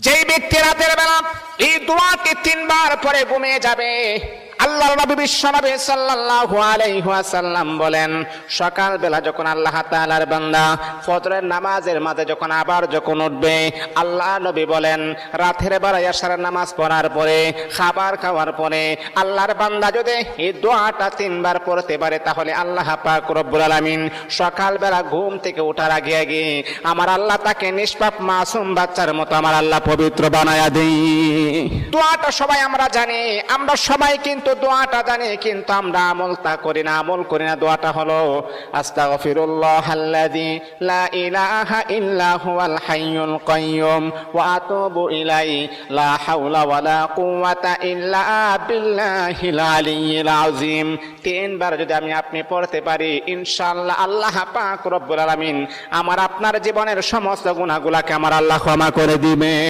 যেই ব্যক্তি রাতের বেলা এই দোয়াটি 3 বার পরে ঘুমিয়ে যাবে, আল্লাহর নবী বিশ্বনবী সাল্লাল্লাহু আলাইহি ওয়াসাল্লাম বলেন, সকাল বেলা যখন আল্লাহ তাআলার বান্দা ফজরের নামাজের মাঝে যখন উঠবে, আল্লাহ নবী বলেন রাতের বেলা এশারের নামাজ পড়ার পরে, খাবার খাওয়ার পরে আল্লাহর বান্দা যদি এই দোয়াটা 3 বার পড়তে পারে, তাহলে আল্লাহ পাক রব্বুল আলামিন সকাল বেলা ঘুম থেকে ওঠার আগে আগে আমার আল্লাহ তাকে নিষ্পাপ মাসুম বাচ্চার মতো আমার আল্লাহ পবিত্র বানায়া দেই। দোয়াটা সবাই আমরা জানি, আমরা সবাই কিন্তু দোয়াটা জানি, কিন্তু আমরা আমল করি না। দোয়াটা হলো আস্তাগফিরুল্লাহাল্লাযী লা ইলাহা ইল্লা হুয়াল হাইয়ুল কাইয়্যুম ওয়া আতুবু ইলাইহি লা হাওলা ওয়ালা কুওয়াতা ইল্লা বিল্লাহিল আলিয়্যিল আযীম। 3 বার যদি আপনি পড়তে পারি, ইনশাআল্লাহ আল্লাহ পাক রব্বুল আলামিন আমার আপনার জীবনের সমস্ত গুনাহগুলোকে আমার আল্লাহ ক্ষমা করে দিবে।